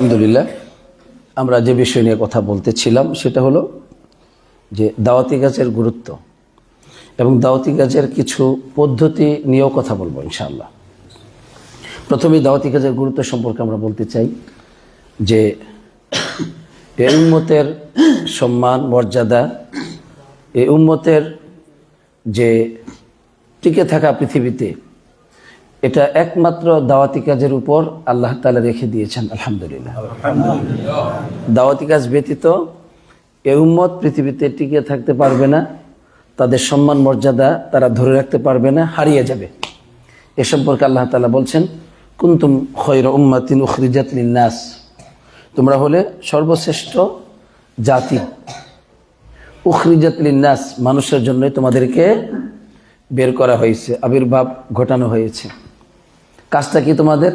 আলহামদুলিল্লাহ, আমরা যে বিষয় নিয়ে কথা বলতেছিলাম সেটা হলো যে দাওয়াতি কাজের গুরুত্ব এবং দাওয়াতি কাজের কিছু পদ্ধতি নিয়েও কথা বলবো ইনশাআল্লাহ। প্রথমেই দাওয়াতি কাজের গুরুত্ব সম্পর্কে আমরা বলতে চাই যে এই উম্মতের সম্মান মর্যাদা, এই উম্মতের যে টিকে থাকা পৃথিবীতে, এটা একমাত্র দাওয়াতি কাজের উপর আল্লাহ তাআলা রেখে দিয়েছেন। আলহামদুলিল্লাহ, দাওয়াতি কাজ ব্যতীত এই উম্মত পৃথিবীতে টিকে থাকতে পারবে না, তাদের সম্মান মর্যাদা তারা ধরে রাখতে পারবে না, হারিয়ে যাবে। এ সম্পর্কে আল্লাহ তাআলা বলছেন, কুনতুম খায়রা উম্মাতিন উখরিজাত লিন-নাস, তোমরা হলে সর্বশ্রেষ্ঠ জাতি। উখরিজাত লিন-নাস, মানুষের জন্যই তোমাদেরকে বের করা হয়েছে, আবির্ভাব ঘটানো হয়েছে। কাজটা কি তোমাদের?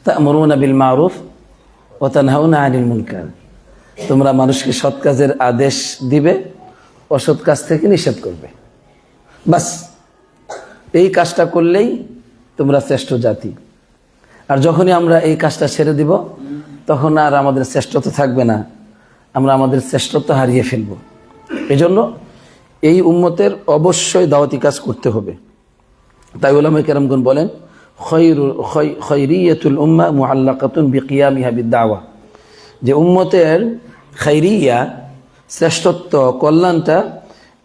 তা'মুরুনা বিল মা'রুফ ওয়া তানহাউনা আনিল মুনকার, তোমরা মানুষকে সৎ কাজের আদেশ দিবে, অসৎ কাজ থেকে নিষেধ করবে। বাস, এই কাজটা করলেই তোমরা শ্রেষ্ঠ জাতি। আর যখনই আমরা এই কাজটা ছেড়ে দিব, তখন আর আমাদের শ্রেষ্ঠত্ব থাকবে না, আমরা আমাদের শ্রেষ্ঠত্ব হারিয়ে ফেলব। এজন্য এই উম্মতের অবশ্যই দাওয়াতি কাজ করতে হবে। তাই উলামায়ে কেরামগণ বলেন, খায়রিয়াতুল উম্মাহ মুআল্লাকাতুন বিকিয়ামিহা বিদ-দাওয়া, যে উম্মতের খায়রিয়া, শ্রেষ্ঠত্ব, কল্যাণটা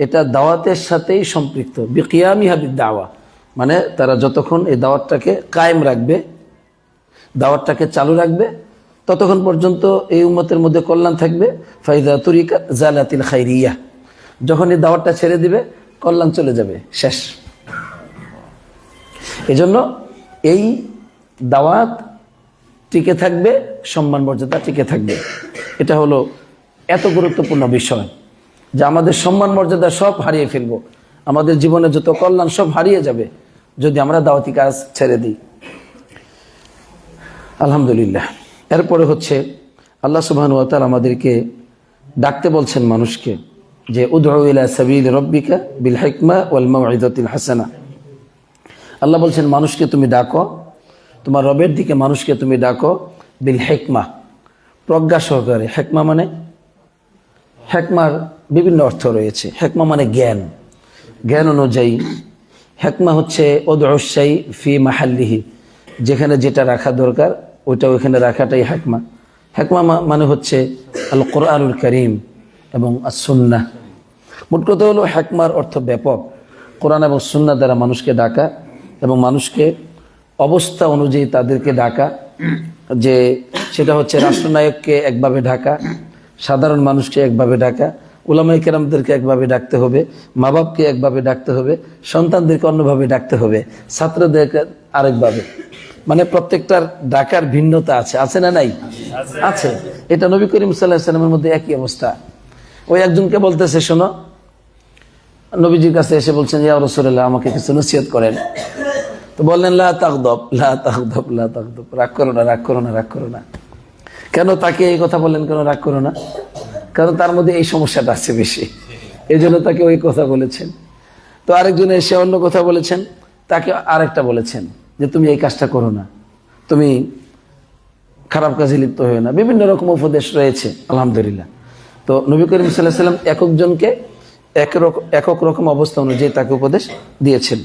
এটা দাওয়াতের সাথেই সম্পৃক্ত। বিকিয়ামিহা বিদ-দাওয়া মানে তারা যতক্ষণ এই দাওয়াতটাকে কায়েম রাখবে, দাওয়াতটাকে চালু রাখবে, ততক্ষণ পর্যন্ত এই উম্মতের মধ্যে কল্যাণ থাকবে। ফাইদা তুরিকা জালাতিল খায়রিয়া, যখন এই দাওয়াতটা ছেড়ে দিবে, কল্যাণ চলে যাবে, শেষ। এজন্য এই দাওয়াত টিকে থাকবে, সম্মান মর্যাদা টিকে থাকবে। এটা হলো এত গুরুত্বপূর্ণ বিষয় যে আমাদের সম্মান মর্যাদা সব হারিয়ে ফেলবো, আমাদের জীবনে যত কল্যাণ সব হারিয়ে যাবে যদি আমরা দাওয়াতি কাজ ছেড়ে দিই। আলহামদুলিল্লাহ। এরপরে হচ্ছে আল্লাহ সুবহানাহু ওয়া তাআলা আমাদেরকে ডাকতে বলছেন মানুষকে, যে উদউ ইলা সাবিল রাব্বিকা বিল হিকমা ওয়াল মাউইযাতিল হাসানা। আল্লাহ বলছেন মানুষকে তুমি ডাকো, তোমার রবের দিকে মানুষকে তুমি ডাকো, বিল হিকমা, প্রজ্ঞা সহকারে। হিকমা মানে, হিকমার বিভিন্ন অর্থ রয়েছে। হিকমা মানে জ্ঞান, জ্ঞান অনুযায়ী। হিকমা হচ্ছে উদউ শাই ফি মাহাল্লিহি, যেখানে যেটা রাখা দরকার ওইটা ওইখানে রাখাটাই হিকমা। হিকমা মানে হচ্ছে আল কোরআনুল কারীম এবং as-সুন্নাহ। মোট কথা হলো হিকমার অর্থ ব্যাপক। কোরআন এবং সুন্নাহ দ্বারা মানুষকে ডাকা এবং মানুষকে অবস্থা অনুযায়ী তাদেরকে ডাকা, যে সেটা হচ্ছে রাষ্ট্রনায়ককে একভাবে ডাকা, সাধারণ মানুষকে একভাবে ডাকা, উলামায়ে কেরামদেরকে একভাবে ডাকতে হবে, মা বাপকে একভাবে ডাকতে হবে, সন্তানদেরকে অন্যভাবে ডাকতে হবে, ছাত্রদেরকে আরেকভাবে। মানে প্রত্যেকটার ডাকার ভিন্নতা আছে, আছে না নাই? আছে। এটা নবী করিম সাল্লাল্লাহু আলাইহি ওয়াসাল্লামের মধ্যে একই অবস্থা। ওই একজনকে বলতেছে, শোনো, নবীজির কাছে এসে বলছেন, ইয়া রাসূলুল্লাহ, আমাকে কিছু নসিহত করেন। তো বললেন, লা তাগদব, লা তাগদব, লা তাগদব, রাগ করো না, রাগ করো না, রাগ করো না। কেন তাকে এই কথা বললেন, কেন রাগ করো না? কারণ তার মধ্যে এই সমস্যাটা আছে বেশি, এই জন্য তাকে ওই কথা বলেছেন। তো আরেকজন এসে অন্য কথা বলেছেন, তাকে আরেকটা বলেছেন যে তুমি এই কাজটা করো না, তুমি খারাপ কাজে লিপ্ত হয়ে না। বিভিন্ন রকম উপদেশ রয়েছে, আলহামদুলিল্লাহ। তো নবী করিম সাল্লাল্লাহু আলাইহি ওয়াসাল্লাম একজনকে একক রকম অবস্থা অনুযায়ী তাকে উপদেশ দিয়েছেন।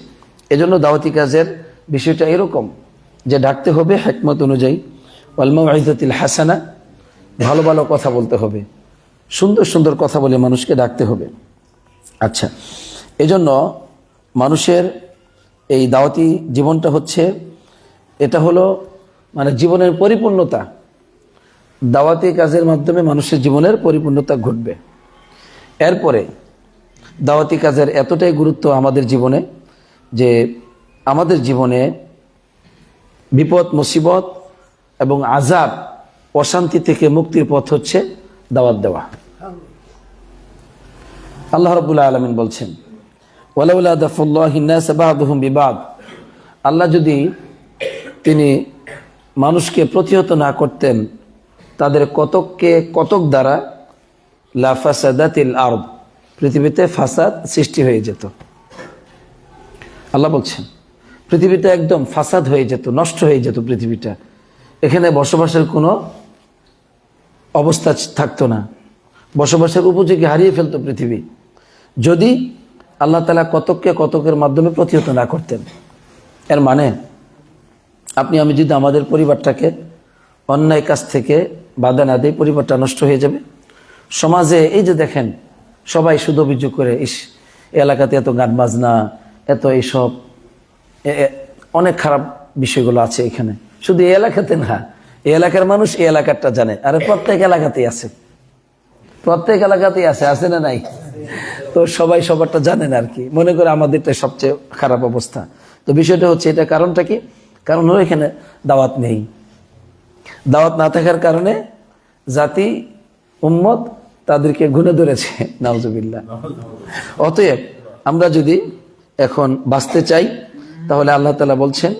এজন্য দাওয়াতি কাজের বিষয়টা এরকম যে ডাকতে হবে হিকমত অনুযায়ী, ওয়াল মাউইযাতিল হাসানা, ভালো ভালো কথা বলতে হবে, সুন্দর সুন্দর কথা বলে মানুষকে ডাকতে হবে। আচ্ছা, এজন্য মানুষের এই দাওয়াতি জীবনটা হচ্ছে, এটা হলো মানে জীবনের পরিপূর্ণতা। দাওয়াতি কাজের মাধ্যমে মানুষের জীবনের পরিপূর্ণতা ঘটবে। এরপরে দাওয়াতি কাজের এতটাই গুরুত্ব আমাদের জীবনে যে আমাদের জীবনে বিপদ মুসিবত এবং আযাব, অশান্তি থেকে মুক্তির পথ হচ্ছে দাওয়াত দেওয়া। আল্লাহ রাব্বুল আলামিন বলছেন, ওয়ালাউলা দাফুল্লাহিন নাস বা'দুহুম বিবাদ, আল্লাহ যদি তিনি মানুষকে প্রতিহত না করতেন তাদের কতককে কতক দ্বারা, লা ফাসাদাতিল আরদ, পৃথিবীতে ফাসাদ সৃষ্টি হয়ে যেত। আল্লাহ বলছেন পৃথিবীটা একদম ফাসাদ হয়ে যেত, নষ্ট হয়ে যেত পৃথিবীটা, এখানে বসবাসের কোনো অবস্থা থাকতো না, বসবাসের উপযোগী হারিয়ে ফেলতো পৃথিবী, যদি আল্লাহ তাআলা কতককে কতকের মাধ্যমে প্রতিহত না করতেন। এর মানে আপনি আমি যদি আমাদের পরিবারটাকে অন্যায় কাজ থেকে বাধা না দেয়, পরিবারটা নষ্ট হয়ে যাবে। সমাজে এই যে দেখেন, সবাই শুধু অভিযোগ করে, ইস এলাকাতে এত গান বাজনা, এত এইসব অনেক খারাপ বিষয়গুলো আছে এখানে। শুধু এই এলাকাতে না, এই এলাকার মানুষ এই এলাকারটা জানে, আর প্রত্যেক এলাকাতেই আছে, প্রত্যেক এলাকাতেই আছে, আছে না নাই? তো সবাই সবারটা জানেন আর কি, মনে করে আমাদেরটা সবচেয়ে খারাপ অবস্থা। তো বিষয়টা হচ্ছে এটা, কারণটা কি? কারণ হলো এখানে দাওয়াত নেই। দাওয়াত না থাকার কারণে জাতি উম্মত তাদেরকে গুনে ধরেছে, নাউজুবিল্লাহ। অতএব আমরা যদি এখন বাঁচতে চাই, তাহলে আল্লাহ তাআলা বলছেন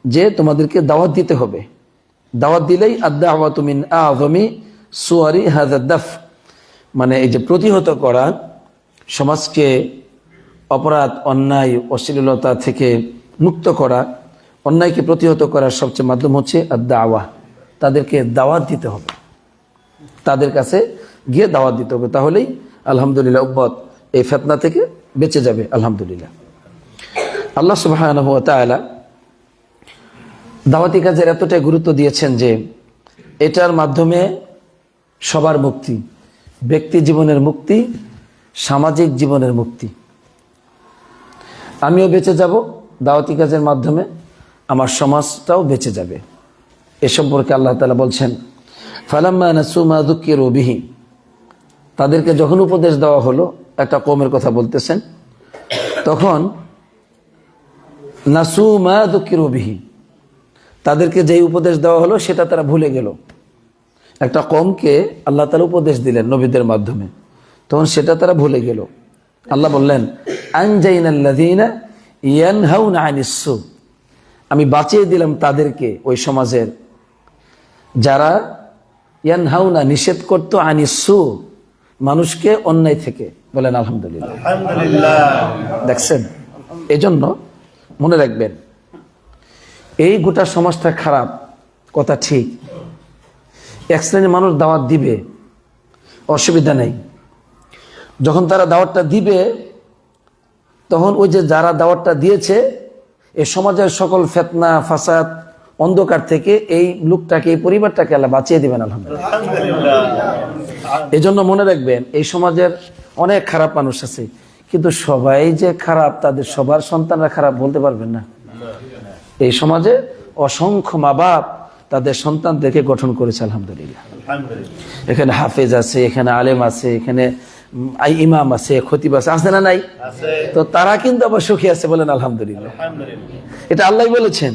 যে তোমাদেরকে দাওয়াত দিতে হবে। দাওয়াত দিলেই আদ-দাওয়াতু মিন আযমি সুওয়ারি হাযা দাফ, মানে এই যে প্রতিহত করা, সমাজকে অপরাধ, অন্যায়, অশ্লীলতা থেকে মুক্ত করা, অন্যায়কে প্রতিহত করার সবচেয়ে মাধ্যম হচ্ছে আদ-দাওয়া। তাদেরকে দাওয়াত দিতে হবে, তাদের কাছে গিয়ে দাওয়াত দিতে হবে, তাহলেই আলহামদুলিল্লাহ উম্মত এই ফিতনা থেকে বেঁচে যাবে আলহামদুলিল্লাহ। আল্লাহ সুবহানাহু ওয়া তাআলা দাওয়াতি কাজের এতটাই গুরুত্ব দিয়েছেন যে এটার মাধ্যমে সবার মুক্তি, ব্যক্তি জীবনের মুক্তি, সামাজিক জীবনের মুক্তি। আমিও বেঁচে যাব দাওয়াতি কাজের মাধ্যমে, আমার সমাজটাও বেঁচে যাবে। এ সম্পর্কে আল্লাহ তাআলা বলছেন, ফালাম্মা নাসু মা যুক্কিরু বিহি, তাদেরকে যখন উপদেশ দেওয়া হলো, একটা কওমের কথা বলতেছেন, তখন নাসু মা যুক্কিরু বিহি, তাদেরকে যেই উপদেশ দেওয়া হলো সেটা তারা ভুলে গেল। একটা কওমকে আল্লাহ তাআলা উপদেশ দিলেন নবীদের মাধ্যমে, তখন সেটা তারা ভুলে গেল। আল্লাহ বললেন, আনজাইনাল্লাযীনা ইয়ানহাউনা আনিস সু, আমি বাঁচিয়ে দিলাম তাদেরকে, ওই সমাজের যারা ইয়ানহাউনা নিষেধ করতো, আনিস সু মানুষকে অন্যায় থেকে। বলেন আলহামদুলিল্লাহ। দেখছেন, এজন্য মনে রাখবেন, এই গোটা সমাজটা খারাপ কথা ঠিক, এক শ্রেণীর মানুষ দাওয়াত দিবে, অসুবিধা নেই। যখন তারা দাওয়াতটা দিবে, তখন ওই যে যারা দাওয়াতটা দিয়েছে, এই সমাজের সকল ফিতনা, ফাসাদ, অন্ধকার থেকে এই লোকটাকে, এই পরিবারটাকে আল্লাহ বাঁচিয়ে দিবেন আলহামদুলিল্লাহ। এই জন্য মনে রাখবেন, এই সমাজের অনেক খারাপ মানুষ আছে, কিন্তু সবাই যে খারাপ, তাদের সবার সন্তানরা খারাপ বলতে পারবেন না। এই সমাজে অসংখ্য মা বাপ তাদের সন্তানদেরকে গঠন করেছে আলহামদুলিল্লাহ। এখানে হাফেজ আছে, এখানে আলেম আছে, এখানে ইমাম আছে, খতিব আছে, আছে না নাই? তো তারা কিন্তু আবার সুখী আছে, বলেন আলহামদুলিল্লাহ। এটা আল্লাহ বলেছেন।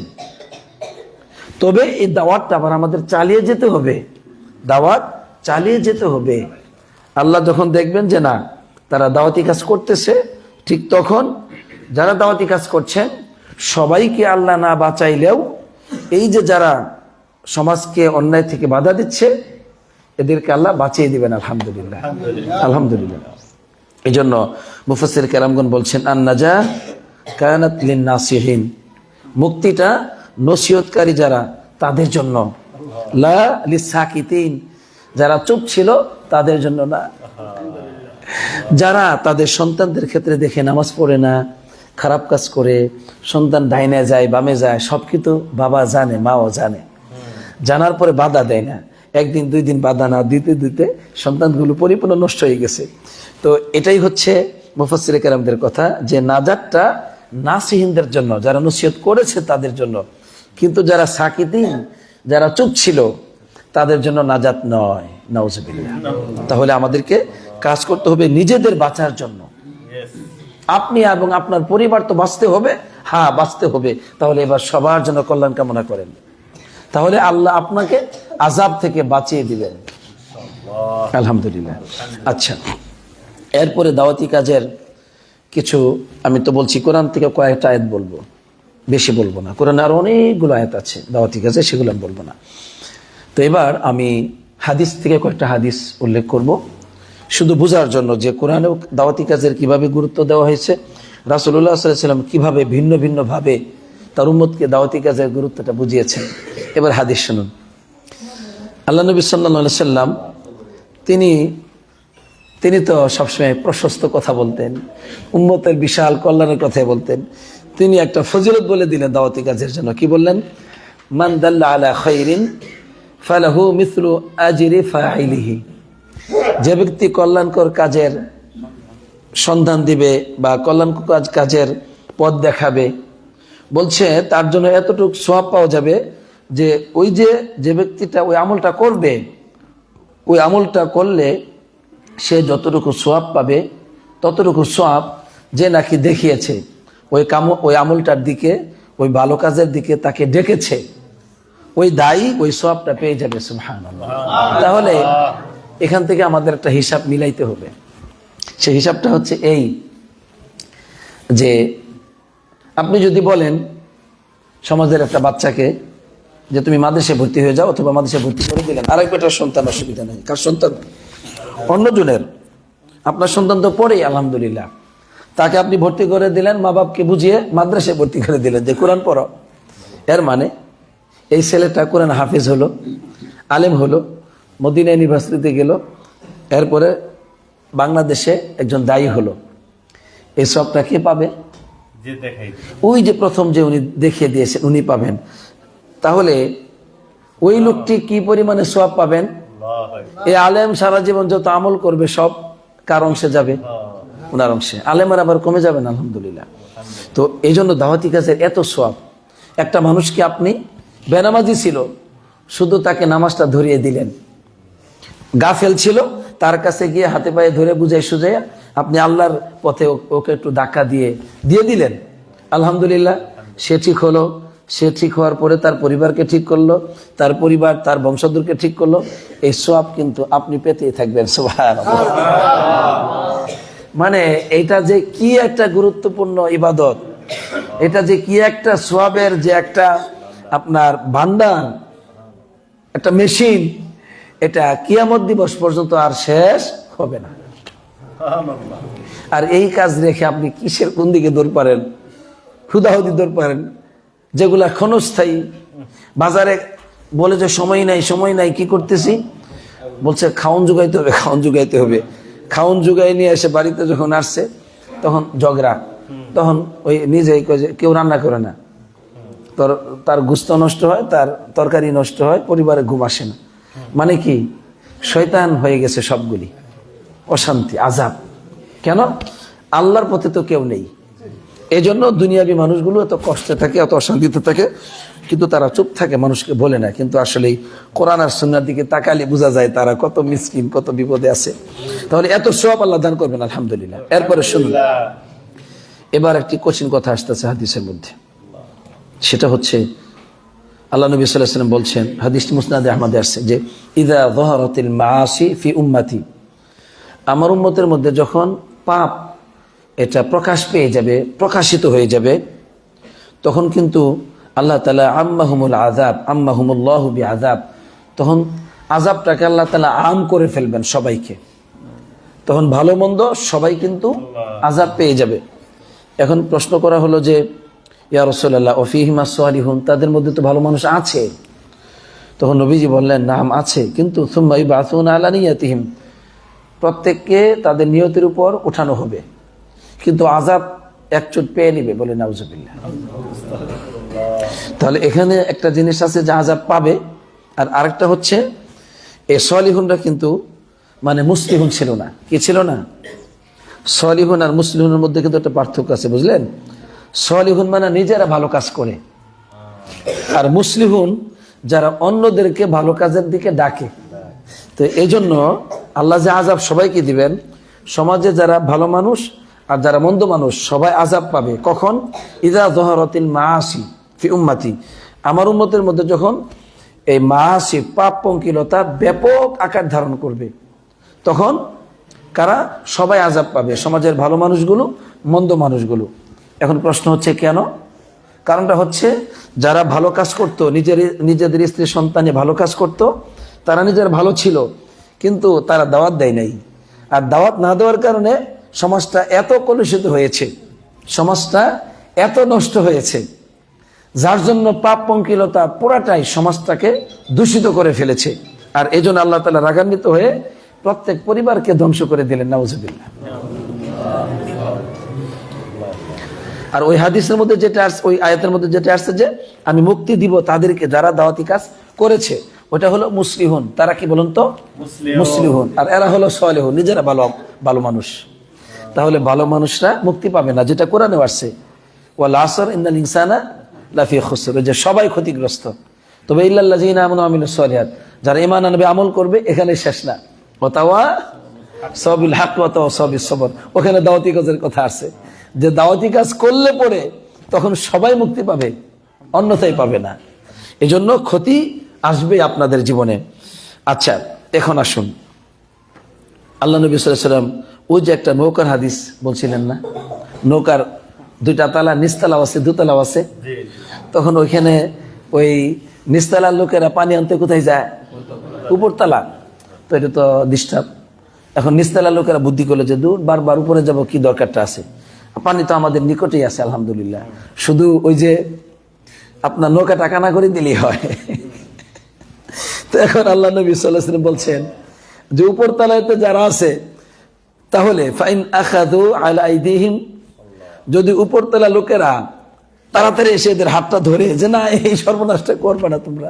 তবে এই দাওয়াতটা আবার আমাদের চালিয়ে যেতে হবে, দাওয়াত চালিয়ে যেতে হবে। আল্লাহ যখন দেখবেন যে না, তারা দাওয়াতি কাজ করতেছে, ঠিক তখন যারা দাওয়াতি কাজ করছেন সবাইকে আল্লাহ না বাঁচাইলেও, এই যে যারা সমাজকে অন্যায় থেকে বাধা দিচ্ছে, এদেরকে আল্লাহ বাঁচিয়ে দিবেন আলহামদুলিল্লাহ। আলহামদুলিল্লাহ। এই জন্য মুফাসসির কেরামগণ বলছেন, আন-নাজা কানাত লিন-নাসিহিন, মুক্তিটা নসিহতকারী যারা তাদের জন্য, লা লিসাকিতিন, যারা চুপ ছিল তাদের জন্য না। যারা তাদের সন্তানদের ক্ষেত্রে দেখে নামাজ পড়ে না, খারাপ কাজ করে, সন্তান ডাইনে যায় বামে যায়, সব কিন্তু বাবা জানে, মাও জানে, জানার পরে বাধা দেয় না, একদিন দুই দিন বাধা না দিতে দিতে সন্তানগুলো পরিপূর্ণ নষ্ট হয়ে গেছে। তো এটাই হচ্ছে মুফাসসিরে কেরামদের কথা, যে নাজাতটা নাসিহিনদের জন্য, যারা নসিহত করেছে তাদের জন্য, কিন্তু যারা সাকিতিন, যারা চুপ ছিল, তাদের জন্য নাজাত নয়। নাউজুবিল্লাহ। তাহলে আমাদেরকে কাজ করতে হবে নিজেদের বাঁচার জন্য। আপনি এবং আপনার পরিবার তো বাঁচতে হবে, হ্যাঁ বাঁচতে হবে। তাহলে এবার সবার জন্য কল্যাণ কামনা করেন, তাহলে আল্লাহ আপনাকে আযাব থেকে বাঁচিয়ে দিবেন আলহামদুলিল্লাহ। আচ্ছা, এরপরে দাওয়াতি কাজের কিছু, আমি তো বলছি কোরআন থেকে কয়েকটা আয়াত বলবো, বেশি বলবো না। কোরআনে আরো অনেকগুলো আয়াত আছে দাওয়াতি কাজে, সেগুলো আমি বলবো না। তো এবার আমি হাদিস থেকে কয়েকটা হাদিস উল্লেখ করব, শুধু বোঝার জন্য যে কোরআনে দাওয়াতি কাজের কিভাবে গুরুত্ব দেওয়া হয়েছে, রাসূলুল্লাহ সাল্লাল্লাহু আলাইহি ওয়াসাল্লাম কিভাবে ভিন্ন ভিন্ন ভাবে তার উম্মতকে দাওয়াতি কাজের গুরুত্বটা বুঝিয়েছেন। এবার হাদিস শুনুন। আল্লাহ নবী সাল্লাল্লাহু আলাইহি সাল্লাম তিনি তো সবসময় প্রশস্ত কথা বলতেন, উম্মতের বিশাল কল্যাণের কথা বলতেন। তিনি একটা ফজিলত বলে দিলেন দাওয়াতি কাজের জন্য। কি বললেন? মান দাল্লা আলা খাইরিন ফালাহু মিসলু আজরি ফাইলিহি। যে ব্যক্তি কল্যাণকর কাজের সন্ধান দিবে বা কল্যাণকর কাজের পথ দেখাবে, বলছে তার জন্য এতটুকু সওয়াব পাওয়া যাবে যে ওই যে ব্যক্তিটা ওই আমলটা করবে, ওই আমলটা করলে সে যতটুকু সওয়াব পাবে ততটুকু সওয়াব যে নাকি দেখিয়েছে, ওই আমলটার দিকে, ওই ভালো কাজের দিকে তাকে ডেকেছে, ওই দায়ী ওই সওয়াবটা পেয়ে যাবে। সুবহানাল্লাহ। তাহলে এখান থেকে আমাদের একটা হিসাব মিলাইতে হবে। সেই হিসাবটা হচ্ছে এই যে আপনি যদি বলেন সমাজের একটা বাচ্চাকে যে তুমি মাদ্রাসায় ভর্তি হয়ে যাও, অথবা মাদ্রাসায় ভর্তি করে দিলেন, আরেক বেটার সন্তান, অসুবিধা নেই, কার সন্তান? অন্যজনের। আপনার সন্তান তো পড়েই আলহামদুলিল্লাহ, তাকে আপনি ভর্তি করে দিলেন, মা বাপকে বুঝিয়ে মাদ্রাসায় ভর্তি করে দিলেন যে কোরআন পড়ো। এর মানে এই ছেলেটা কোরআন হাফেজ হলো, আলেম হলো, মদিনা ইউনিভার্সিটিতে গেল, এরপরে বাংলাদেশে একজন দায়ী হলো। এই সবটা কে পাবে? ওই যে প্রথম যে উনি দেখিয়ে দিয়েছেন উনি পাবেন। তাহলে ওই লোকটি কি পরিমাণে সওয়াব পাবেন? এই আলেম সারা জীবন যত আমল করবে সব কার অংশে যাবে? ওনার অংশে। আলেমের আবার কমে যাবেন আলহামদুলিল্লাহ। তো এই জন্য দাওয়াতি কাজের এত সওয়াব। একটা মানুষকে আপনি বেনামাজি ছিল, শুধু তাকে নামাজটা ধরিয়ে দিলেন, গাফেল ছিল, তার কাছে গিয়ে হাতে পায়ে ধরে বুঝাই সুঝাই আপনি আল্লাহর পথে ওকে একটু ধাক্কা দিয়ে দিলেন, আলহামদুলিল্লাহ সে ঠিক হলো। সে ঠিক হওয়ার পরে তার পরিবারকে ঠিক করলো, তার পরিবার তার বংশধরকে ঠিক করলো। এই সওয়াব কিন্তু আপনি পেতেই থাকবেন। সুবহানাল্লাহ। মানে এটা যে কি একটা গুরুত্বপূর্ণ ইবাদত, এটা যে কি একটা সওয়াবের যে একটা আপনার ভান্ডার, একটা মেশিন, এটা কিয়ামত দিবস পর্যন্ত আর শেষ হবে না। আর এই কাজ রেখে আপনি কিসের কোন দিকে দৌড় পারেন? হুদাহুদি দৌড় পারেন, যেগুলা ক্ষণস্থায়ী। বাজারে বলে যে সময় নাই, কি করতেছি? বলছে খাওন জোগাইতে হবে, খাওন জোগাই নিয়ে এসে বাড়িতে যখন আসছে তখন ঝগড়া, তখন ওই নিজেই কেউ রান্না করে না, তার গোশত নষ্ট হয়, তার তরকারি নষ্ট হয়, পরিবারে ঘুম আসে না। মানে কি? শয়তান হয়ে গেছে সবগুলি, অশান্তি, আযাব। কেন? আল্লাহর পথে তো কেউ নেই। এই জন্য দুনিয়াবী মানুষগুলো এত কষ্টে থাকে, এত অশান্তিতে থাকে, কিন্তু তারা চুপ থাকে, মানুষকে বলে না। কিন্তু আসলে কোরআন আর সুন্নাহর দিকে তাকালে বোঝা যায় তারা কত মিসকিন, কত বিপদে আছে। তাহলে এত সওয়াব আল্লাহ দান করবেন আলহামদুলিল্লাহ। এরপরে শুনুন, এবার একটি কঠিন কথা আসতেছে হাদিসের মধ্যে। সেটা হচ্ছে আল্লাহ নবী সাল্লাল্লাহু আলাইহি ওয়াসাল্লাম বলছেন, হাদিসটি মুসনাদে আহমদে আসছে, যে ইযা যাহারাতিল মাআসি ফি উম্মতি, আমার উম্মতের মধ্যে যখন পাপ এটা প্রকাশ পেয়ে যাবে, প্রকাশিত হয়ে যাবে, তখন কিন্তু আল্লাহ তাআলা আম্মাহুমুল্লাহু বিআযাব, তখন আযাবটাকে আল্লাহ তাআলা আম করে ফেলবেন সবাইকে। তখন ভালো মন্দ সবাই কিন্তু আযাব পেয়ে যাবে। এখন প্রশ্ন করা হলো যে ইয়া রাসূলুল্লাহ ওয়াফিহিমা সালিহুন, তাদের মধ্যে তো ভালো মানুষ আছে। তখন নবীজি বললেন নাম আছে, কিন্তু সুম্মা ইউবাসুনা আলা নিয়াতিহিম, প্রত্যেককে তাদের নিয়তের উপর উঠানো হবে, কিন্তু আযাব একচুট পেয়ে নিবে। বলে নাউজুবিল্লাহ। তাহলে এখানে একটা জিনিস আছে যে আযাব পাবে, আর আরেকটা হচ্ছে এই সলিহুনরা কিন্তু মানে মুসলিহুন ছিল না। কি ছিল না? সলিহুন আর মুসলিহুনের মধ্যে কিন্তু একটা পার্থক্য আছে, বুঝলেন? সলিহুন মানে নিজেরা ভালো কাজ করে, আর মুসলিহুন যারা অন্যদেরকে ভালো কাজের দিকে ডাকে। তো এই জন্য আল্লাহ যে আযাব সবাইকে দিবেন, সমাজে যারা ভালো মানুষ আর যারা মন্দ মানুষ সবাই আযাব পাবে। কখন? ইযা যাহারাতিল মাআসি ফি উম্মতি, আমার উম্মতের মধ্যে যখন এই মাআসি, পাপ পঙ্কিলতা ব্যাপক আকার ধারণ করবে, তখন কারা? সবাই আযাব পাবে, সমাজের ভালো মানুষগুলো, মন্দ মানুষগুলো। এখন প্রশ্ন হচ্ছে কেন? কারণটা হচ্ছে যারা ভালো কাজ করত, নিজেদের স্ত্রী সন্তানে ভালো কাজ করত, তারা নিজের ভালো ছিল, কিন্তু তারা দাওয়াত দেয় নাই। আর দাওয়াত না দেওয়ার কারণে সমাজটা এত কলুষিত হয়েছে, সমাজটা এত নষ্ট হয়েছে, যার জন্য পাপ পঙ্কিলতা পুরাটাই সমাজটাকে দূষিত করে ফেলেছে। আর এই জন্য আল্লাহ তাআলা রাগান্বিত হয়ে প্রত্যেক পরিবারকে ধ্বংস করে দিলেন, নাউজুবিল্লাহ। আর ওই হাদিসের মধ্যে যেটা আসছে, ওই আয়াতের মধ্যে যেটা আসছে যে আমি মুক্তি দিব তাদেরকে যারা দাওয়াতি কাজ করেছে, ওটা হলো মুসলিহুন। তারা কি বলুন তো? মুসলিহুন। আর এরা হলো সালেহুন, নিজেরা ভালো ভালো মানুষ। তাহলে ভালো মানুষরা মুক্তি পাবে না, যেটা কোরআনে আসছে ওয়াল আসর ইন্নাল ইনসানা লাফি খুসর, যে সবাই ক্ষতিগ্রস্ত। তবে ইল্লাল্লাযিনা আমানু ওয়া আমিলুস সালিহাত, যারা ঈমান আনবে আমল করবে, এখানে শেষ না। ওয়াতাওয়া সাবিল হক ওয়া তাওয়াসাবিস সবর, ওখানে দাওয়াতি কাজের কথা আছে যে দাওয়াতি কাজ করলে পরে তখন সবাই মুক্তি পাবে, অন্যথায় পাবে না। এজন্য ক্ষতি আসবে আপনাদের জীবনে। আচ্ছা, এখন আসুন, আল্লাহ নবী সাল্লাল্লাহু আলাইহি ওয়াসাল্লাম ওই যে একটা নৌকার হাদিস বলছিলেন না, নৌকার দুইটা তালা, নিচতলাও আছে দোতলাও আছে। তখন ওইখানে ওই নিচতলার লোকেরা পানি আনতে কোথায় যায়? উপরতলা। তো এটা তো ডিস্টার্ব। এখন নিচতলার লোকেরা বুদ্ধি করলো যে দূর বারবার উপরে যাব, কি দরকারটা আছে, পানি তো আমাদের নিকটেই আছে আলহামদুলিল্লাহ, শুধু ওই যে আপনার নৌকা টাকানা করে দিলেই হয়। তো এখন আল্লাহ নবী সাল্লাল্লাহু আলাইহি ওয়াসাল্লাম বলছেন যে উপর তলাতে যারা আছে, তাহলে ফাইন আখাযু আলা আইদিহিম, যদি উপরতলা লোকেরা তাড়াতাড়ি এসে এদের হাতটা ধরে যে না এই সর্বনাশটা করবে না তোমরা,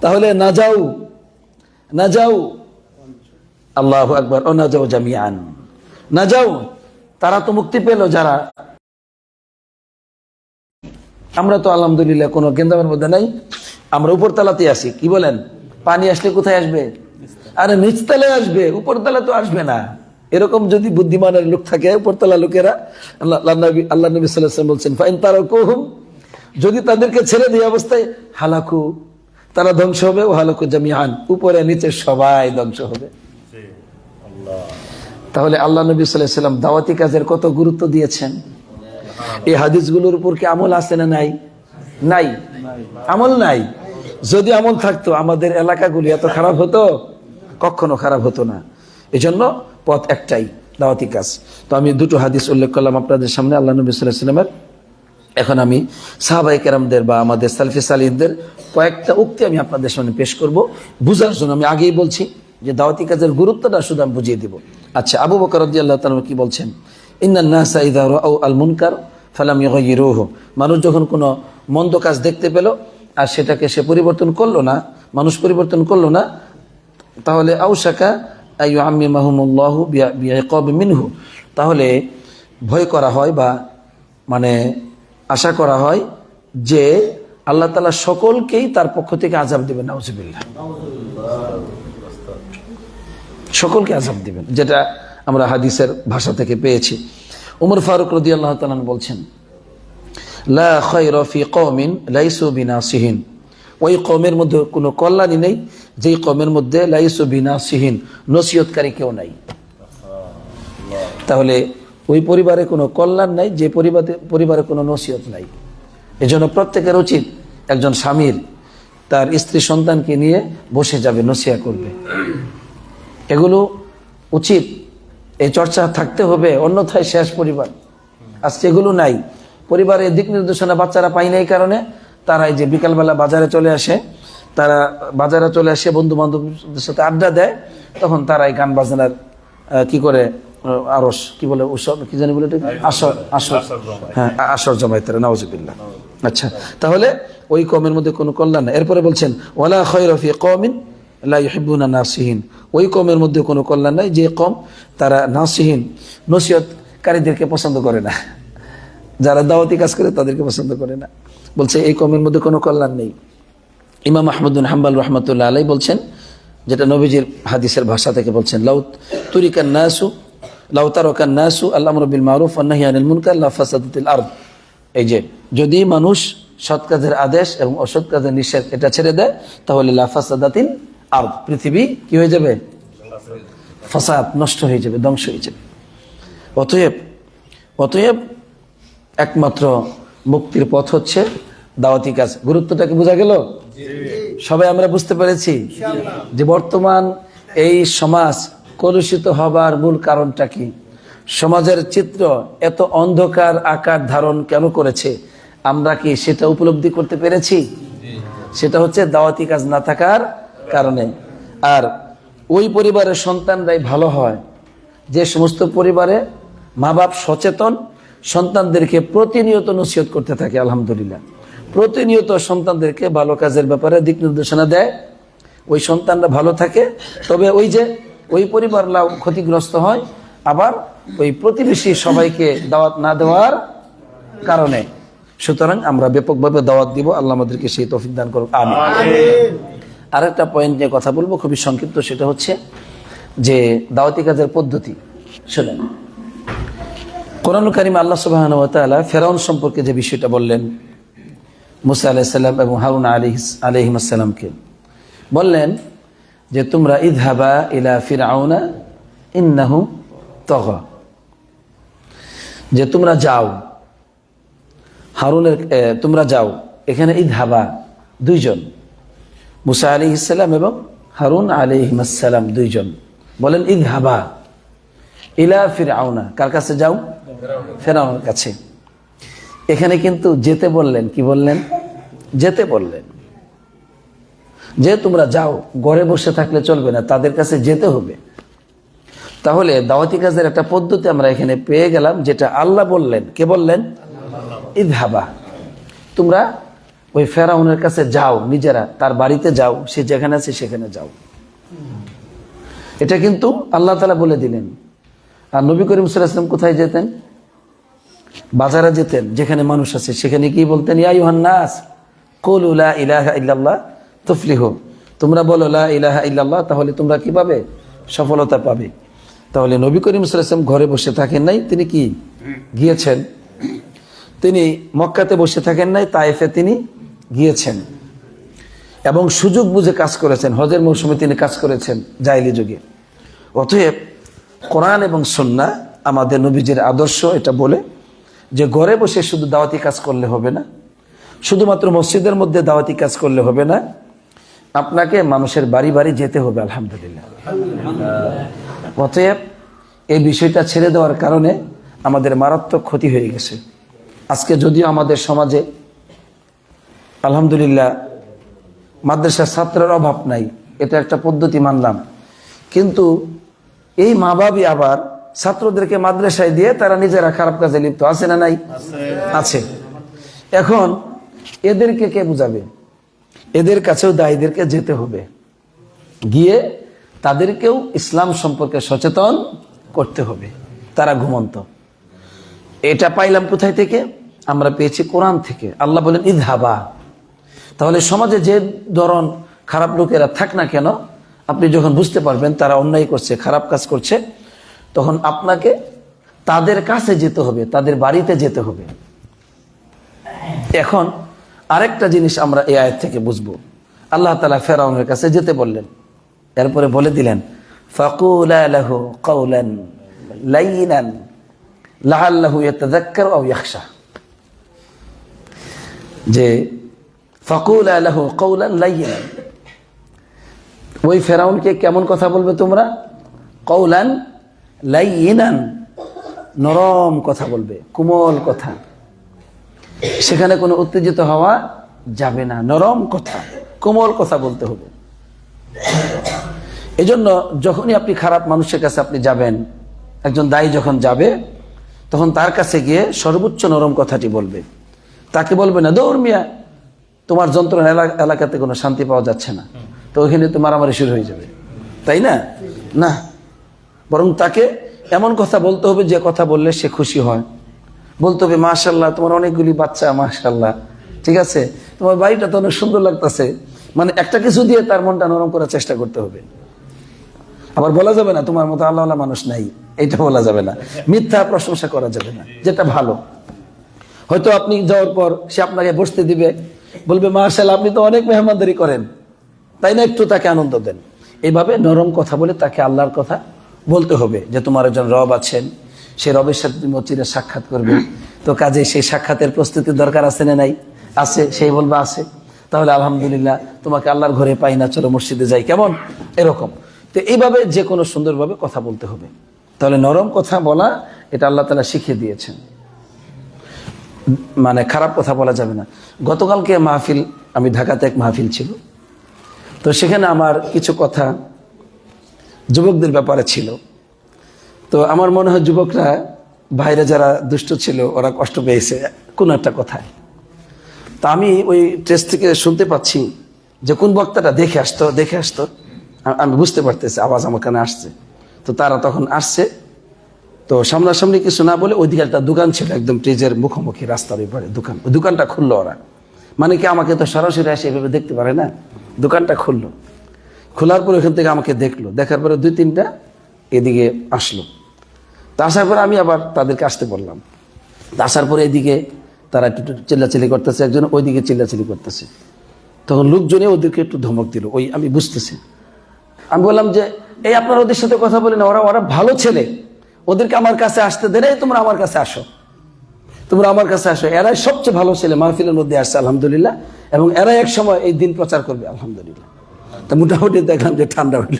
তাহলে না যাও না যাও, আল্লাহু আকবার, ও না যাও জামিআন, না যাও, তারা তো মুক্তি পেল যারা। আমরা তো আলহামদুলিল্লাহ কোনো গেন্দামের মধ্যে নাই, আমরা উপরতলাতে আছি। কি বলেন? পানি আসলে কোথায় আসবে? আরে নিচতলায় আসবে, উপরতলা তো আসবে না। এরকম যদি বুদ্ধিমানের লোক থাকে, উপরতলা লোকেরা, আল্লাহ নবী সাল্লাল্লাহু আলাইহি ওয়াসাল্লাম বলছেন ফাইন তারাকুহুম, যদি তাদেরকে ছেড়ে দেয় অবস্থায়, হালাকু, তারা ধ্বংস হবে, ও হালাকু জামিআন, উপরে নিচে সবাই ধ্বংস হবে। তাহলে আল্লাহ নবী সাল্লাল্লাহু আলাইহি ওয়াসাল্লাম দাওয়াতি কাজের কত গুরুত্ব দিয়েছেন। এই হাদিসগুলোর উপর কি আমল আছে না নাই? নাই, আমল নাই। যদি আমল থাকতো আমাদের এলাকাগুলি এত খারাপ হতো? কখনো খারাপ হতো না। এজন্য পথ একটাই, দাওয়াতি কাজ। তো আমি দুটো হাদিস উল্লেখ করলাম আপনাদের সামনে আল্লাহ নবী সাল্লাল্লাহু আলাইহি ওয়াসাল্লামের। এখন আমি সাহাবায়ে কেরামদের বা আমাদের সালফে সালিহদের কয়েকটা উক্তি আমি আপনাদের সামনে পেশ করব, বুঝার জন্য। আমি আগেই বলছি যে দাওয়াতি কাজের গুরুত্বটা শুধু আমি বুঝিয়ে দিব। আচ্ছা, আবু বকর রাদিয়াল্লাহু তাআলা কি বলছেন? ইন্নান নাসা ইযা রাআউ আল মুনকার ফালাম ইউগাইয়িরুহু, মানুষ যখন কোনো মন্দ কাজ দেখতে পেল আর সেটাকে সে পরিবর্তন করলো না, মানুষ পরিবর্তন করলো না, তাহলে আউশাকা আইয়ুআম্মিমাহুমুল্লাহু বিইকাবি মিনহু, তাহলে ভয় করা হয় বা মানে আশা করা হয় যে আল্লাহ তাআলা সকলকেই তার পক্ষ থেকে আযাব দিবেন। নাউযুবিল্লাহ, সকলকে আযাব দিবেন, যেটা আমরা হাদিসের ভাষা থেকে পেয়েছি। উমর ফারুক রাদিয়াল্লাহু তাআলা বলছেন, লা খায়রা ফি কওমিন লাইসু বিনাসিহিন, ওই কওমের মধ্যে কোনো কল্যাণই নেই যেই কওমের মধ্যে লাইসু বিনাসিহিন, নসিহতকারী কেউ নাই। তাহলে ওই পরিবারে কোনো কল্যাণ নাই যে পরিবারে কোনো নসিহত নাই। এজন্য প্রত্যেকের উচিত একজন স্বামীর তার স্ত্রী সন্তানকে নিয়ে বসে যাবে, নসিহত করবে, এগুলো উচিত। এই চর্চা থাকতে হবে, অন্যথায় শেষ পরিবার। আজকে এগুলো নাই। পরিবারের দিক নির্দেশনা বাচ্চারা পায় না, এই কারণে তারা এই যে বিকালবেলা বাজারে চলে আসে, তারা বাজারে চলে আসে বন্ধু বান্ধবদের সাথে আড্ডা দেয়, তখন তারা এই গান বাজনার কি করে আরস কি বলে উৎসব কি জানি বলে আসর আসর হ্যাঁ আসর জমায় তারা, নাউজুবিল্লাহ। আচ্ছা, তাহলে ওই কওমের মধ্যে কোনো কল্যাণ না। এরপরে বলছেন ওয়ালা খায়রা ফি কওমিন লা ইউহিব্বুনা নাসিহিন, ওই কওমের মধ্যে কোনো কল্যাণ নাই যে কওম তারা নাসিহিন, নসিহতকারীদেরকে পছন্দ করে না, যারা দাওয়াতি কাজ করে তাদেরকে পছন্দ করে না। বলছে এই কওমের মধ্যে কোনো কল্যাণ নেই। ইমাম আহমদ বিন হাম্বল রাহমাতুল্লাহ আলাইহি বলছেন, যেটা নবীজির হাদিসের ভাষা থেকে বলছেন, লাউ তুরিকান নাসু লাউ তারাকান নাসু আল আমরু বিল মারুফ ওয়ান নাহয়ু আনিল মুনকার লা ফাসাদাতিল আরদ, এই যে যদি মানুষ সৎ কাজের আদেশ এবং অসৎ কাজের নিষেধ এটা ছেড়ে দেয়, তাহলে লা ফাসাদাতিল আরদ, পৃথিবী কি হয়ে যাবে? ফাসাদ, নষ্ট হয়ে যাবে, ধ্বংস হয়ে যাবে। অতএব একমাত্র মুক্তির পথ হচ্ছে দাওয়াতি কাজ। গুরুত্বটা কি বোঝা গেল? সবাই আমরা বুঝতে পেরেছি যে বর্তমান এই সমাজ কলুষিত হবার মূল কারণটা কি, সমাজের চিত্র এত অন্ধকার আকার ধারণ কেন করেছে, আমরা কি সেটা উপলব্ধি করতে পেরেছি? সেটা হচ্ছে দাওয়াতি কাজ না থাকার কারণে। আর ওই পরিবারের সন্তানরাই ভালো হয় যে সমস্ত পরিবারে মা বাপ সচেতন, সন্তানদেরকে প্রতিনিয়ত নসিহত করতে থাকে। আলহামদুলিল্লাহ, প্রতিনিয়ত সন্তানদেরকে ভালো কাজের ব্যাপারে দিক নির্দেশনা দেয়, ওই সন্তানরা ভালো থাকে। তবে ওই যে ওই পরিবাররাও ক্ষতিগ্রস্ত হয় আবার ওই প্রতিবেশী সবাইকে দাওয়াত না দেওয়ার কারণে। সুতরাং আমরা ব্যাপকভাবে দাওয়াত দিব, আল্লাহ আমাদেরকে সেই তৌফিক দান করুন, আমিন। আরেকটা পয়েন্ট নিয়ে কথা বলবো, খুবই সংক্ষিপ্ত, সেটা হচ্ছে যে দাওয়াতি কাজের পদ্ধতি। শুনেন, কোরআনুল কারীমে আল্লাহ সুবহানাহু ওয়া তাআলা ফেরাউন সম্পর্কে যে বিষয়টা বললেন, মুসা আলাইহিস সালাম এবং হারুন আলাইহিস সালামকে বললেন যে তোমরা ইযহাবা ইলা ফিরআউনা ইন্নাহু তাগা, যে তোমরা যাও হারুনের, তোমরা যাও। এখানে ইযহাবা দুইজন, মুসা আলাইহিস সালাম এবং হারুন আলাইহিস সালাম দুইজন। বলেন ইযহাবা ইলা ফিরআউনা, কার কাছে যাও? ফেরাউনের কাছে। এখানে কিন্তু যেতে বললেন, কি বললেন? যেতে বললেন, যে তোমরা যাও, ঘরে বসে থাকলে চলবে না, তাদের কাছে যেতে হবে। তাহলে দাওয়াতি কাজের একটা পদ্ধতি আমরা এখানে পেয়ে গেলাম, যেটা আল্লাহ বললেন। কে বললেন? ইযহাবা, তোমরা ওই ফেরাউনের কাছে যাও, নিজেরা তার বাড়িতে যাও, সে যেখানে আছে সেখানে যাও। এটা কিন্তু আল্লাহ তাআলা বলে দিলেন। আর নবী করিম সাল্লাল্লাহু আলাইহি ওয়াসাল্লাম কোথায় যেতেন? বাজারে যেতেন, যেখানে মানুষ আছে সেখানে কি বলতেন? ইয়া আইয়ুহান নাস কুলু লা ইলাহা ইল্লাল্লাহ তুফলিহু, তোমরা বলো লা ইলাহা ইল্লাল্লাহ, তাহলে তোমরা কি পাবে? সফলতা পাবে। তাহলে নবী করিম সাল্লাল্লাহু আলাইহি ওয়াসাল্লাম ঘরে বসে থাকেন নাই, তিনি কি গিয়েছেন? তিনি মক্কাতে বসে থাকেন নাই, তায়েফে তিনি গিয়েছেন এবং সুযোগ বুঝে কাজ করেছেন। হজের মৌসুমে তিনি কাজ করেছেন জাহেলি যুগে। অতএব কোরআন এবং সুন্নাহ আমাদের নবীজির আদর্শ এটা বলে যে ঘরে বসে শুধু দাওয়াতি কাজ করলে হবে না, শুধুমাত্র মসজিদের মধ্যে দাওয়াতি কাজ করলে হবে না, আপনাকে মানুষের বাড়ি বাড়ি যেতে হবে। আলহামদুলিল্লাহ। অতএব এই বিষয়টা ছেড়ে দেওয়ার কারণে আমাদের মারাত্মক ক্ষতি হয়ে গেছে। আজকে যদিও আমাদের সমাজে আলহামদুলিল্লাহ মাদ্রাসার ছাত্রের অভাব নাই, এটা একটা পদ্ধতি মানলাম, কিন্তু এই মা বাবই আবার ছাত্রদেরকে মাদ্রাসায় দিয়ে তারা নিজেরা খারাপ কাজে লিপ্ত আছে না নাই? আছে। এখন এদেরকে কে বুঝাবে? এদের কাছেও দায়ীদেরকে যেতে হবে, গিয়ে তাদেরকেও ইসলাম সম্পর্কে সচেতন করতে হবে। তারা ঘুমন্ত। এটা পাইলাম কোথায় থেকে? আমরা পেয়েছি কোরআন থেকে। আল্লাহ বলেন ইযহাবা। তাহলে সমাজে যে ধরন খারাপ লোকেরা থাক না কেন, আপনি যখন বুঝতে পারবেন তারা অন্যায় করছে, খারাপ কাজ করছে, তখন আপনাকে তাদের কাছে যেতে হবে, তাদের বাড়িতে যেতে হবে। এখন আরেকটা জিনিস আমরা এই আয়াত থেকে বুঝবো, আল্লাহ তাআলা ফেরাউনের কাছে যেতে বললেন, এরপরে বলে দিলেন ফাকুলা লাহু কাওলান লাইয়িনান লাআল্লাহু ইয়াতাযাক্কারু আও ইয়াখশা, যে ফাকুলা লাহু কাওলান লাইয়িনান, ওই ফেরাউনকে কেমন কথা বলবে তোমরা? কাওলান লাইয়িনান, নরম কথা বলবে, কোমল কথা। সেখানে কোনো উত্তেজিত হওয়া যাবে না, নরম কথা, কোমল কথা বলতে হবে। এজন্য যখনই আপনি খারাপ মানুষের কাছে আপনি যাবেন, একজন দায়ী যখন যাবে, তখন তার কাছে গিয়ে সর্বোচ্চ নরম কথাটি বলবে। তাকে বলবে না দৌড় মিয়া, তোমার যন্ত্রণা এলাকাতে কোনো শান্তি পাওয়া যাচ্ছে না, তো ওইখানে তো মারামারি শুরু হয়ে যাবে, তাই না? না, বরং তাকে এমন কথা বলতে হবে যে কথা বললে সে খুশি হয়। বলতে হবে মাশাআল্লাহ তোমার অনেকগুলি বাচ্চা, মাশাআল্লাহ, ঠিক আছে, তোমার বাড়িটা তো অনেক সুন্দর লাগতেছে, মানে একটা কিছু দিয়ে তার মনটা নরম করার চেষ্টা করতে হবে। আবার বলা যাবে না তোমার মতো আল্লাহওয়ালা মানুষ নাই, এটা বলা যাবে না। মিথ্যা প্রশংসা করা যাবে না, যেটা ভালো। হয়তো আপনি যাওয়ার পর সে আপনাকে বসতে দিবে, বলবে মাশাআল্লাহ আপনি তো অনেক মেহমানদারি করেন, তাই না, একটু তাকে আনন্দ দেন। এইভাবে নরম কথা বলে তাকে আল্লাহর কথা বলতে হবে, যে তোমার একজন রব আছেন, সে রবের সাথে তুমি চিরে সাক্ষাৎ করবে, তো কাজে সেই সাক্ষাতের প্রস্তুতির দরকার আছে না নাই? আছে। সেই বলবে আছে, তাহলে আলহামদুলিল্লাহ তোমাকে আল্লাহর ঘরে পাই না, চলো মসজিদে যাই, কেমন, এরকম। তো এইভাবে যে কোনো সুন্দরভাবে কথা বলতে হবে। তাহলে নরম কথা বলা এটা আল্লাহ তাআলা শিখিয়ে দিয়েছেন, মানে খারাপ কথা বলা যাবে না। গতকালকে মাহফিল, আমি ঢাকাতে এক মাহফিল ছিল, তো সেখানে আমার কিছু কথা যুবকদের ব্যাপারে ছিল। তো আমার মনে হয় যুবকরা বাইরে যারা দুষ্ট ছিল ওরা কষ্ট পেয়েছে কোনো একটা কথায়। তা আমি ওই টেস্ট থেকে শুনতে পাচ্ছি যে কোন বক্তাটা দেখে আসতো আমি বুঝতে পারতেছি আওয়াজ আমার কানে আসছে। তো তারা তখন আসছে, তো সামনাসামনি কিছু না বলে ওইদিকে একটা দোকান ছিল একদম স্টেজের মুখোমুখি রাস্তার ওই পারে দোকান, ওই দোকানটা খুললো ওরা। মানে কি আমাকে তো সরাসরি এসে এভাবে দেখতে পারে না, দোকানটা খুললো। খোলার পরে ওখান থেকে আমাকে দেখলো, দেখার পরে 2-3টা এদিকে আসলো। তা আসার পরে আমি আবার তাদেরকে আসতে বললাম। আসার পরে এদিকে তারা একটু চিল্লাচিল্লি করতেছে, একজন ওইদিকে চিল্লাচিল্লি করতেছে। তখন লোকজনে ওদেরকে একটু ধমক দিল, ওই আমি বুঝতেছি। আমি বললাম যে এই আপনারা ওদের সাথে কথা বলে না, ওরা ভালো ছেলে, ওদেরকে আমার কাছে আসতে দেন, তোমরা আমার কাছে আসো, তোমরা আমার কাছে আসো। এরাই সবচেয়ে ভালো ছেলে মাহফিলের মধ্যে আসছে আলহামদুলিল্লাহ, এবং এরাই এক সময় এই দিন প্রচার করবে আলহামদুলিল্লাহ। তা মোটামুটি দেখলাম যে ঠান্ডা হইল।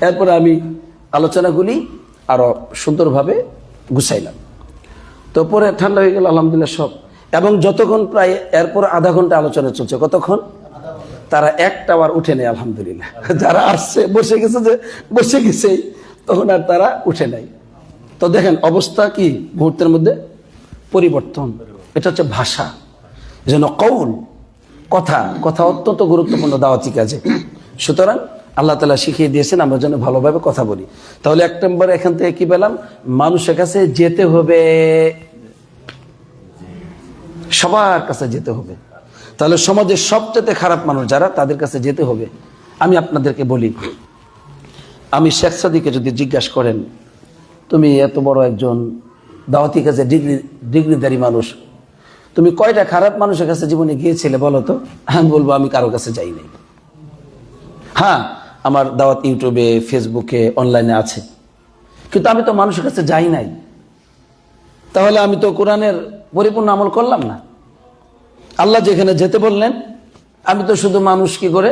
এরপরে আমি আলোচনাগুলি আরো সুন্দরভাবে গুছাইলাম। তো পরে ঠান্ডা হয়ে গেল আলহামদুলিল্লাহ সব। এবং যতক্ষণ প্রায় এরপর আধা ঘন্টা আলোচনা চলছে, কতক্ষণ তারা একটা বার উঠে নেই আলহামদুলিল্লাহ। যারা আসছে বসে গেছে তখন আর তারা উঠে নাই। তো দেখেন অবস্থা কি মুহূর্তের মধ্যে পরিবর্তন। এটা হচ্ছে ভাষা, যেন কৌল কথা অত্যন্ত গুরুত্বপূর্ণ দাওয়াতি কাজে। সুতরাং আল্লাহ তাআলা শিখিয়ে দিয়েছেন আমরা যেন ভালোভাবে কথা বলি। তাহলে 1 নম্বর এখান থেকে কি পেলাম, মানুষের কাছে যেতে হবে, সবার কাছে যেতে হবে। তাহলে সমাজের সবচেয়ে খারাপ মানুষ যারা, তাদের কাছে যেতে হবে। আমি আপনাদেরকে বলি, আমি শেখ সাদিকে যদি জিজ্ঞাসা করেন তুমি এত বড় একজন দাওয়াতি কাজে ডিগ্রিধারী মানুষ, তুমি কয়টা খারাপ মানুষের কাছে জীবনে গিয়েছিলে বলো তো? আমি বলবো আমি কারো কাছে যাই নাই। হ্যাঁ, আমার দাওয়াত ইউটিউবে, ফেসবুকে, অনলাইনে আছে, কিন্তু আমি তো মানুষের কাছে যাই নাই। তাহলে আমি তো কোরআনের পরিপূর্ণ আমল করলাম না। আল্লাহ যেখানে যেতে বললেন, আমি তো শুধু মানুষ কি করে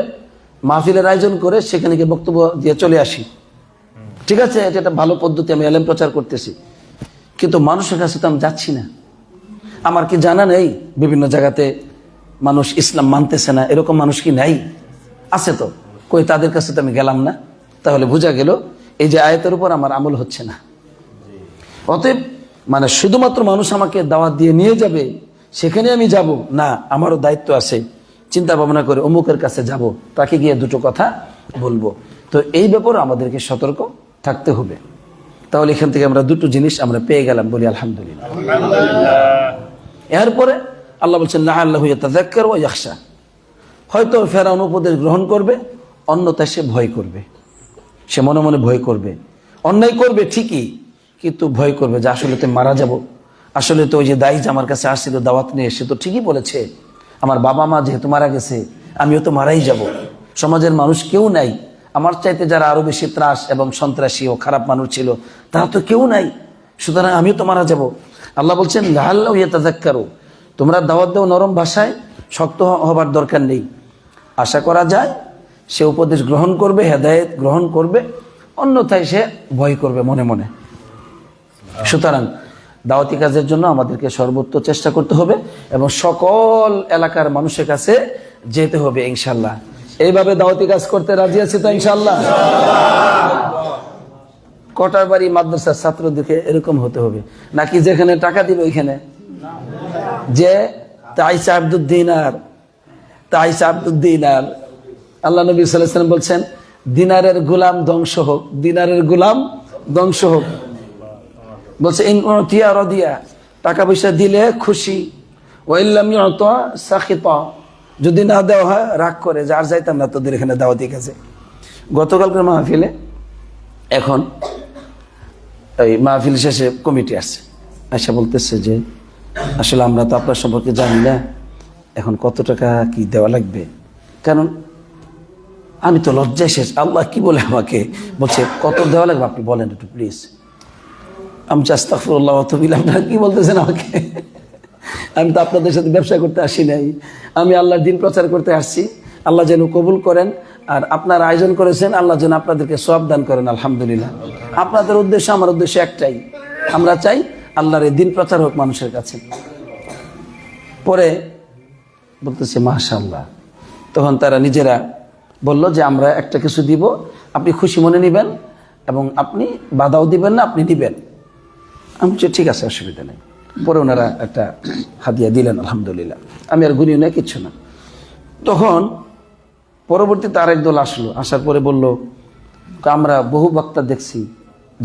মাহফিলের আয়োজন করে সেখানে গিয়ে বক্তব্য দিয়ে চলে আসি। ঠিক আছে, এটা একটা ভালো পদ্ধতি, আমি এলেম প্রচার করতেছি, কিন্তু মানুষের কাছে তো আমি যাচ্ছি না। আমার কি জানা নেই বিভিন্ন জায়গাতে মানুষ ইসলাম মানতেছে না, এরকম মানুষ কি নাই? আছে তো, কই তাদের কাছে তো আমি গেলাম না। তাহলে বোঝা গেল এই যে আয়াতের উপর আমার আমল হচ্ছে না। অতএব মানে শুধুমাত্র মানুষ আমাকে দাওয়াত দিয়ে নিয়ে যাবে সেখানে আমি যাব না, আমারও দায়িত্ব আছে চিন্তা ভাবনা করে অমুকের কাছে যাব, তাকে গিয়ে দুটো কথা বলবো। তো এই ব্যাপারে আমাদেরকে সতর্ক থাকতে হবে। তাহলে এখান থেকে আমরা দুটো জিনিস আমরা পেয়ে গেলাম, বলি আলহামদুলিল্লাহ। এরপরে আল্লাহ বলছেন লাআল্লাহু ইয়াতাযাক্কারু ওয়া ইয়াখশা, হয়তো ফেরাউন উপদেশ গ্রহণ করবে, অন্যথায় সে ভয় করবে। সে মনে মনে ভয় করবে, অন্যায় করবে ঠিকই, কিন্তু ভয় করবে যে আসলে তো মারা যাব। আসলে তো ওই যে দাইজ আমার কাছে আসছিল দাওয়াত নিয়ে, সে তো ঠিকই বলেছে, আমার বাবা মা যেহেতু মারা গেছে আমিও তো মারাই যাব। সমাজের মানুষ কেউ নাই আমার চাইতে, যারা আরো বেশি ত্রাস এবং সন্ত্রাসী ও খারাপ মানুষ ছিল তারা তো কেউ নাই, সুতরাং আমিও তো মারা যাব। আল্লাহ বলছেন লাআল্লাহু ইয়াতাযাক্কারু, তোমরা দাওয়াত দাও নরম ভাষায়, শক্ত হবার দরকার নেই। আশা করা যায় সে উপদেশ গ্রহণ করবে, হেদায়েত গ্রহণ করবে, অন্যথায় সে ভয় করবে মনে মনে। সুতরাং দাওয়াতি কাজের জন্য আমাদেরকে সর্বোচ্চ চেষ্টা করতে হবে এবং সকল এলাকার মানুষের কাছে যেতে হবে ইনশাআল্লাহ। এইভাবে দাওয়াতি কাজ করতে রাজি আছে তো ইনশাআল্লাহ? কটার বাড়ি মাদ্রাসার ছাত্র দেখে এরকম হতে হবে নাকি যেখানে টাকা দিবে ওইখানে? যে তাইসা আব্দুদ দিনার, আল্লাহ নবী সাল্লাল্লাহু আলাইহি ওয়াসাল্লাম বলছেন দিনারের গোলাম ধ্বংস হোক, দিনারের গোলাম ধ্বংস হোক। বলছে ইন উতিয়া রাদিয়া, টাকা পয়সা দিলে খুশি, ওয়া ইল্লাম ইউতা সাখিতা, যদি না দেওয়া হয় রাগ করে, যার যাইতাম না তোদের এখানে দাওয়াতি কাজে। গতকালকার মাহফিলে, এখন এই মাহফিল শেষে কমিটি আসছে, এসে বলতেছে যে আসলে আমরা তো আপনার সম্পর্কে জানি না, এখন কত টাকা কি দেওয়া লাগবে? কারণ আমি তো লজ্জায় শেষ। আল্লাহ কি বলে আমাকে বলছে কত দেওয়া লাগবে আপনি বলেন একটু প্লিজ। আমি আস্তাগফিরুল্লাহ ওয়া আতুবু ইলাইহি, আপনারা কি বলতেছেন আমাকে? আমি তো আপনাদের সাথে ব্যবসা করতে আসি নাই, আমি আল্লাহর দিন প্রচার করতে আসছি। আল্লাহ যেন কবুল করেন, আর আপনারা আয়োজন করেছেন, আল্লাহ যেন আপনাদেরকে সওয়াব দান করেন আলহামদুলিল্লাহ। আপনাদের উদ্দেশ্য আমার উদ্দেশ্য একটাই, আমরা চাই আল্লাহর এই দিন প্রচার হোক মানুষের কাছে। পরে বলতেছে মাশাআল্লাহ, তখন তারা নিজেরা বলল যে আমরা একটা কিছু দিব, আপনি খুশি মনে নেবেন এবং আপনি বাধাও দিবেন না, আপনি দিবেন। আমি বলছি ঠিক আছে, অসুবিধা নেই। পরে ওনারা একটা হাদিয়া দিলেন, আলহামদুলিল্লাহ। আমি আর গুনিও না, কিচ্ছু না। তখন পরবর্তীতে আরেক দল আসলো, আসার পরে বলল আমরা বহু বক্তা দেখছি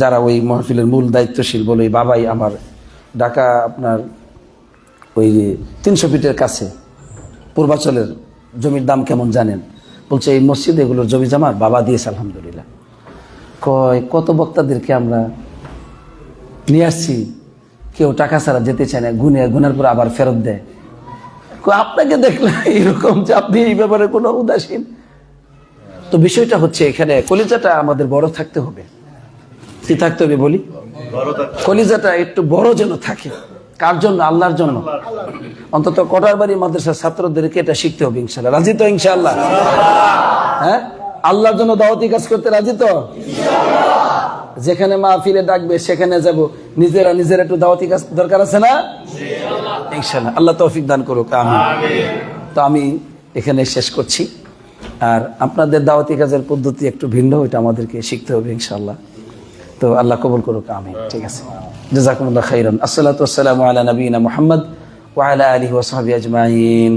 যারা ওই মাহফিলের মূল দায়িত্বশীল, বলে বাবাই আমার ঢাকা আপনার ওই 300 ফিটের কাছে পূর্বাচলের জমির দাম কেমন জানেন? বলছে এই মসজিদ এগুলোর জমি জামার বাবা দিয়েছে, আলহামদুলিল্লাহ। কয় কত বক্তাদেরকে আমরা নিয়ে আসছি, কেউ টাকা ছাড়া যেতে চায় না, গুনার পর আবার ফেরত দেয়। আপনাকে দেখলে এরকম যে আপনি এই ব্যাপারে কোনো উদাসীন। তো বিষয়টা হচ্ছে এখানে কলিজাটা আমাদের বড় থাকতে হবে। কি থাকতে হবে বলি? কলিজাটা একটু বড় যেন থাকে। কার জন্য? আল্লাহর জন্য। অন্তত কোটারবাড়ি মাদ্রাসার ছাত্রদেরকে এটা শিখতে হবে ইনশাআল্লাহ। রাজি তো ইনশাআল্লাহ? হ্যাঁ, আল্লাহর জন্য দাওয়াতি কাজ করতে রাজি তো? যেখানে মাহফিলে ডাকবে সেখানে যাব, নিজেরা একটু দাওয়াতি কাজ দরকার আছে না? ইনশাআল্লাহ। আল্লাহ তৌফিক দান করুক, আমিন। তো আমি এখানে শেষ করছি। আর আপনাদের দাওয়াতি কাজের পদ্ধতি একটু ভিন্ন, ওইটা আমাদেরকে শিখতে হবে ইনশাআল্লাহ। তো আল্লাহ কবুল করুক, আমিন। ঠিক আছে, জাযাকুমুল্লাহ খাইরান। আসসালাতু ওয়াসসালামু আলা নবিয়িনা মুহাম্মদ ওয়া আলা আলিহি ওয়া সাহবিহি আজমাইন।